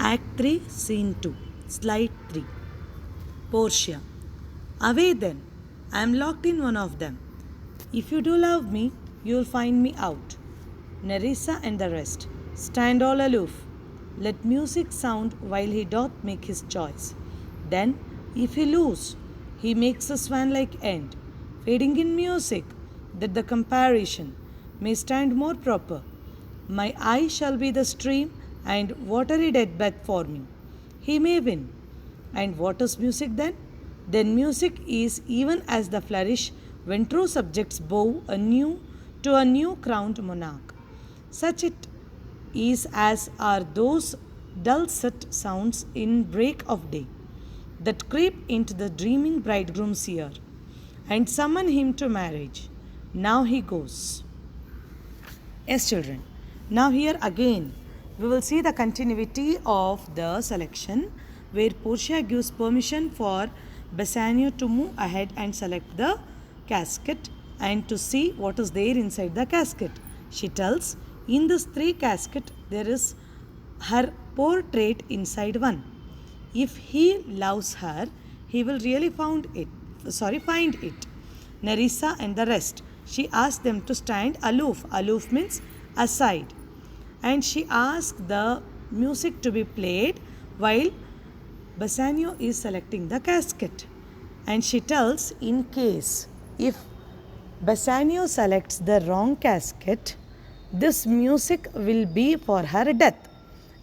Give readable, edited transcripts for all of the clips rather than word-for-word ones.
Act 3, Scene 2, Slide 3. Portia. Away then. I am locked in one of them. If you do love me, you will find me out. Nerissa and the rest. Stand all aloof. Let music sound while he doth make his choice. Then, if he lose, he makes a swan like end, fading in music, that the comparison may stand more proper. My eye shall be the stream and watery deathbed for me. He may win. And what is music then? Then music is even as the flourish when true subjects bow anew to a new crowned monarch. Such it is as are those dulcet sounds in break of day that creep into the dreaming bridegroom's ear and summon him to marriage. Now he goes. Yes, children. Now, here again, we will see the continuity of the selection where Portia gives permission for Bassanio to move ahead and select the casket and to see what is there inside the casket. She tells, in this 3 casket, there is her portrait inside one. If he loves her, he will really find it. Nerissa and the rest. She asked them to stand aloof. Aloof means aside. And she asked the music to be played while Bassanio is selecting the casket. And she tells, in case if Bassanio selects the wrong casket, this music will be for her death.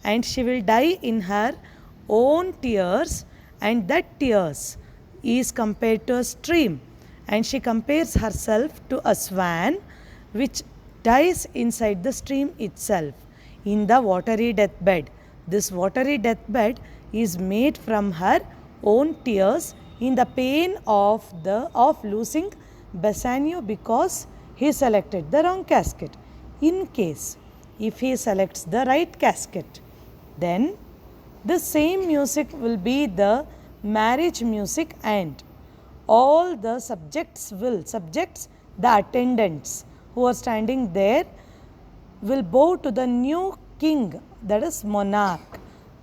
And she will die in her own tears, and that tears is compared to a stream. And she compares herself to a swan which dies inside the stream itself in the watery deathbed. This watery deathbed is made from her own tears in the pain of losing Bassanio because he selected the wrong casket. In case if he selects the right casket, then the same music will be the marriage music, and all the subjects, the attendants who are standing there, will bow to the new king, that is monarch.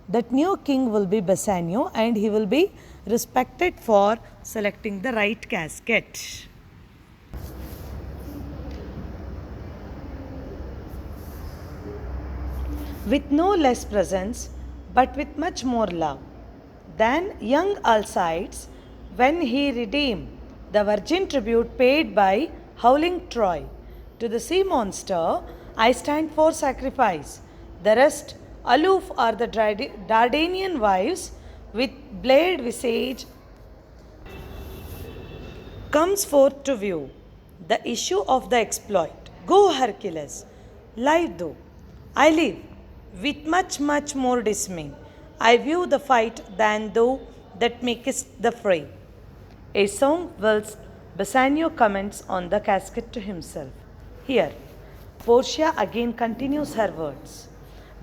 That new king will be Bassanio, and he will be respected for selecting the right casket. With no less presence, but with much more love than young Alcides, when he redeemed the virgin tribute paid by howling Troy. To the sea monster I stand for sacrifice. The rest aloof are the Dardanian wives with blade visage comes forth to view the issue of the exploit. Go, Hercules, live though I live, with much more dismay. I view the fight than thou that makest the fray. A song whilst Bassanio comments on the casket to himself. Here, Portia again continues her words.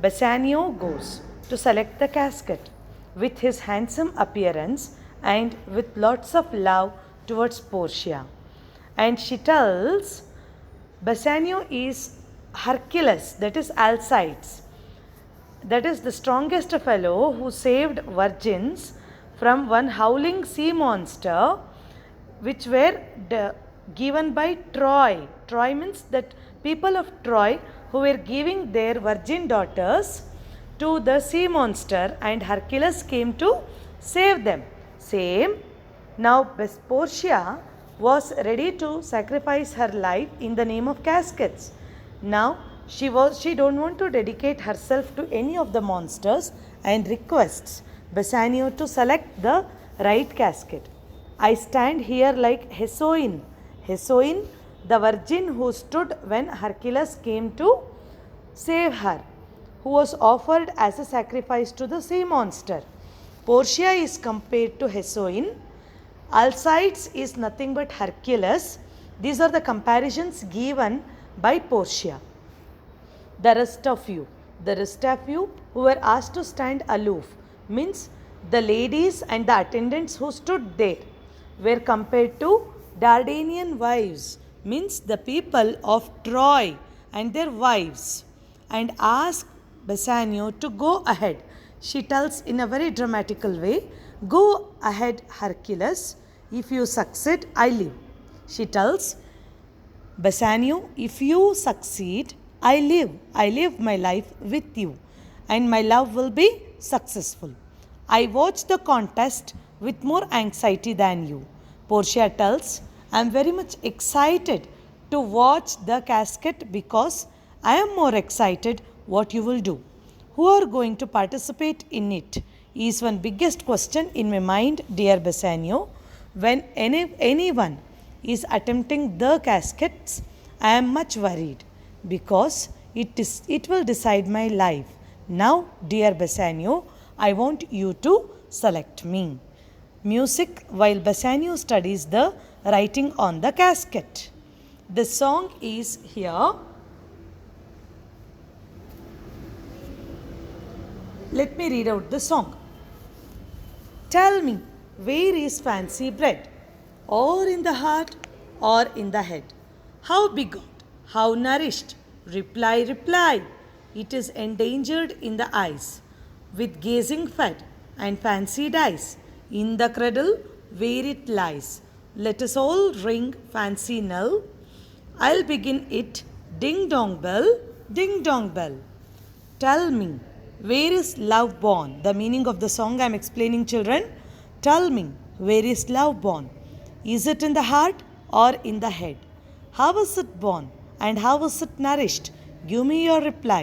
Bassanio goes to select the casket with his handsome appearance and with lots of love towards Portia. And she tells Bassanio is Hercules, that is Alcides, that is the strongest fellow who saved virgins from one howling sea monster which were given by Troy. Troy means that people of Troy who were giving their virgin daughters to the sea monster, and Hercules came to save them. Same. Now Portia was ready to sacrifice her life in the name of caskets. Now she don't want to dedicate herself to any of the monsters and requests Bassanio to select the right casket. I stand here like Hesione. Hesione, the virgin who stood when Hercules came to save her, who was offered as a sacrifice to the sea monster. Portia is compared to Hesione. Alcides is nothing but Hercules. These are the comparisons given by Portia. The rest of you who were asked to stand aloof, means the ladies and the attendants who stood there, were compared to Dardanian wives, means the people of Troy and their wives, and asked Bassanio to go ahead. She tells in a very dramatical way, "Go ahead, Hercules. If you succeed, I live." She tells Bassanio, "If you succeed, I live. I live my life with you, and my love will be successful. I watch the contest with more anxiety than you." Portia tells, "I am very much excited to watch the casket because I am more excited what you will do. Who are going to participate in it is one biggest question in my mind, dear Bassanio. When anyone is attempting the caskets, I am much worried because it will decide my life. Now, dear Bassanio, I want you to select me." Music while Bassanio studies the writing on the casket. The song is here. Let me read out the song. "Tell me, where is fancy bred? Or in the heart, or in the head? How begot, how nourished? Reply, reply. It is endangered in the eyes, with gazing fed, and fancy dies in the cradle where it lies. Let us all ring fancy knell. I'll begin it, ding dong bell, ding dong bell. Tell me, where is love born?" The meaning of the song I am explaining, children. Tell me, where is love born? Is it in the heart or in the head? How is it born and how is it nourished? Give me your reply.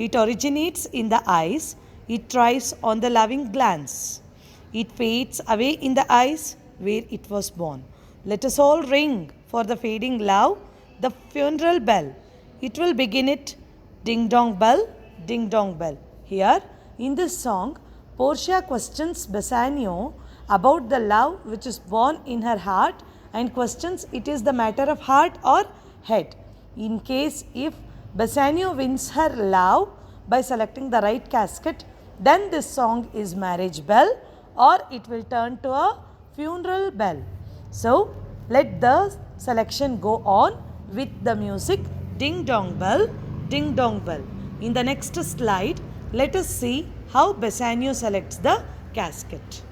It originates in the eyes. It thrives on the loving glance. It fades away in the eyes where it was born. Let us all ring for the fading love the funeral bell. It will begin it, ding dong bell, ding dong bell. Here, in this song, Portia questions Bassanio about the love which is born in her heart and questions it is the matter of heart or head. In case if Bassanio wins her love by selecting the right casket, then this song is marriage bell or it will turn to a funeral bell. So, let the selection go on with the music ding dong bell, ding dong bell. In the next slide, let us see how Bassanio selects the casket.